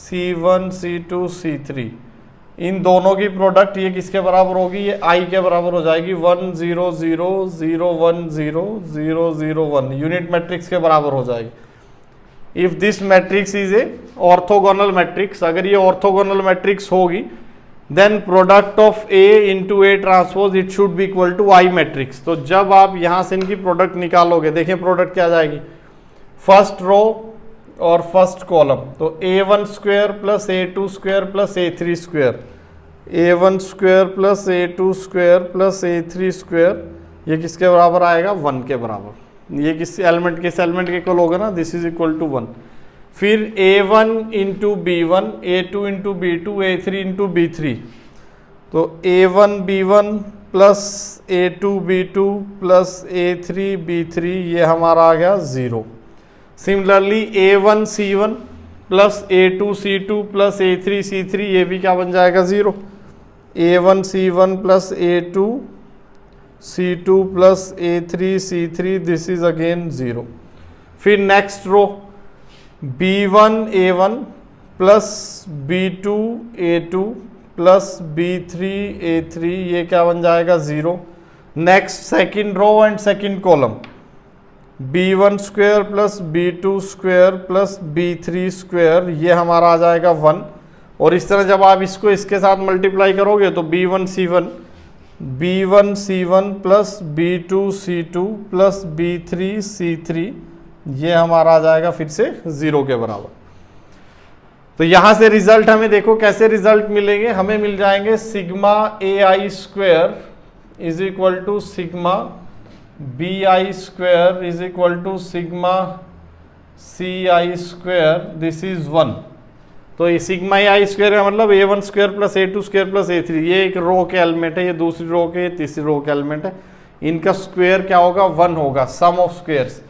C1 C2 C3, इन दोनों की प्रोडक्ट ये किसके बराबर होगी? ये आई के बराबर हो जाएगी। 1 0 0 0 1 0 0 0 1 यूनिट मैट्रिक्स के बराबर हो जाएगी। If this matrix is a orthogonal matrix, अगर ये ऑर्थोगोनल मैट्रिक्स होगी, then product of A into A transpose it should be equal to I matrix. तो जब आप यहां से इनकी प्रोडक्ट निकालोगे, देखिए प्रोडक्ट क्या आ जाएगी? फर्स्ट रो और फर्स्ट कॉलम। तो A1 square plus A2 square plus A3 square, A1 square plus A2 square plus A3 square, ये किसके बराबर आएगा? 1 के बराबर। ये किस एलिमेंट के इक्वल होगा ना, दिस इज इक्वल टू 1। फिर A1 into B1, A2 into B2, A3 into B3। तो A1 B1 plus A2 B2 plus A3 B3, ये हमारा आ गया 0। Similarly A1 C1 plus A2 C2 plus A3 C3, ये भी क्या बन जाएगा? 0। A1 C1 plus A2 C2 plus A3 C3, this is again 0। फिर next row B1 A1 plus B2 A2 plus B3 A3, ये क्या बन जाएगा? 0। Next second row and second column, B1 square plus B2 square plus B3 square, ये हमारा आ जाएगा 1। और इस तरह जब आप इसको इसके साथ मल्टीप्लाई करोगे तो B1C1 plus B2C2 plus B3C3 ये हमारा आ जाएगा फिर से 0 के बराबर। तो यहां से रिजल्ट हमें देखो कैसे रिजल्ट मिलेंगे, हमें मिल जाएंगे sigma AI square is equal to sigma BI square is equal to sigma CI square, this is 1। तो ये सिग्मा AI स्क्वायर का मतलब A1 square plus A2 square plus A3, ये एक रो के एलिमेंट है, ये दूसरी रो के, तीसरी रो के एलिमेंट है, इनका स्क्वायर क्या होगा 1 होगा, सम ऑफ स्क्वायर्स।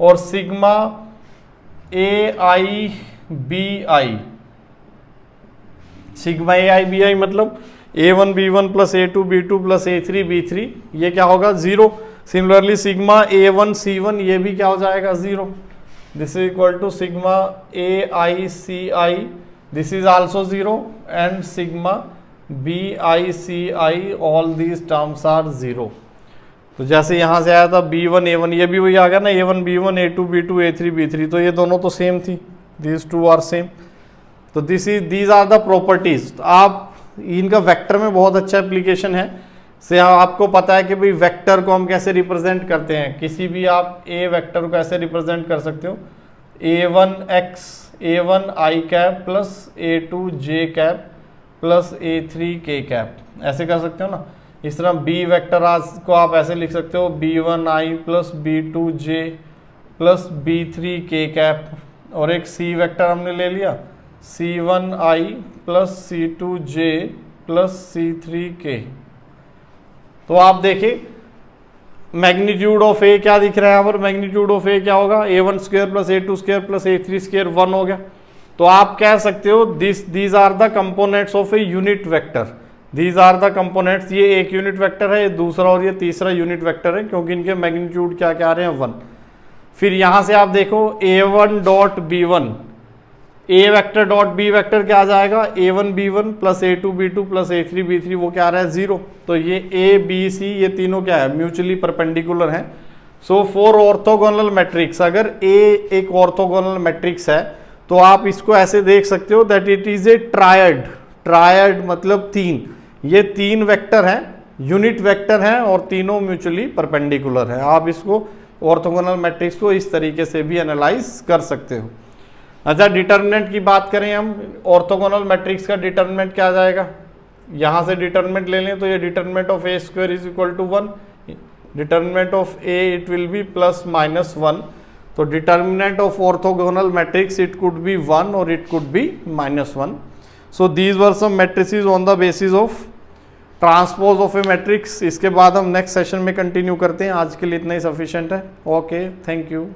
और sigma AI BI, sigma AI BI मतलब A1 B1 plus A2 B2 plus A3 B3, ये क्या होगा 0। सिमिलरली सिग्मा A1 C1 ये भी क्या हो जाएगा 0। This is equal to sigma AI CI, this is also 0 and sigma BI CI, all these terms are 0। तो जैसे यहाँ से आया था B1 A1, ये भी वही आ गया ना, A1 B1 A2 B2 A3 B3, तो ये दोनों तो सेम थी, दीज टू आर सेम। तो दीज आर द प्रॉपर्टीज। आप इनका वेक्टर में बहुत अच्छा एप्लीकेशन है, से आपको पता है कि भाई वेक्टर को हम कैसे रिप्रेजेंट करते हैं। किसी भी आप ए वेक्टर को ऐसे रिप्रेजेंट कर सकते हो, A1x A1 I cap plus A2 J cap plus A3 K cap, ऐसे कर सकते हो ना। इस तरह B वेक्टर आज को आप ऐसे लिख सकते हो B1 I plus B2 J plus B3 K cap. और एक C वेक्टर हमने ले लिया C1 I plus C2 J plus C3 K। तो आप देखिए मैग्नीट्यूड ऑफ ए क्या दिख रहा है यहाँ पर, मैग्नीट्यूड ऑफ ए क्या होगा A1 square plus A2 square plus A3 square 1 हो गया। तो आप कह सकते हो these are the components of a unit vector, these are the components, ये एक यूनिट वेक्टर है, ये दूसरा और ये तीसरा यूनिट वेक्टर है, क्योंकि इनके मैग्नीट्यूड क्या क्या आ रहे हैं 1। फिर यहाँ से आप देखो A1 डॉट B1, ए वेक्टर डॉट बी वेक्टर क्या आ जाएगा A1 B1 plus A2 B2 plus A3 B3, वो क्या आ रहा है 0। तो ये A B C ये तीनों क्या है म्यूचुअली परपेंडिकुलर हैं। सो फॉर ऑर्थोगोनल मैट्रिक्स, अगर A एक ऑर्थोगोनल मैट्रिक्स है तो आप इसको ऐसे देख सकते हो that it is A triad, triad मतलब 3, ये 3 वेक्टर हैं, यूनिट वेक्टर हैं और तीनों म्यूचुअली परपेंडिकुलर है। आप इसको ऑर्थोगोनल मैट्रिक्स को इस तरीके से भी एनालाइज कर सकते हो। अच्छा, डिटर्मिनेंट की बात करें हम, ऑर्थोगोनल मैट्रिक्स का डिटर्मिनेंट क्या आ जाएगा, यहाँ से डिटर्मिनेंट ले लें तो ये determinant of A square is equal to 1, determinant of A it will be plus minus 1। तो determinant of orthogonal matrix it could be 1 और it could be -1। So these were some matrices on the basis of transpose of A matrix. इसके बाद हम next session में continue करते हैं, आज के लिए इतना ही सफिशिएंट है। Okay, thank you.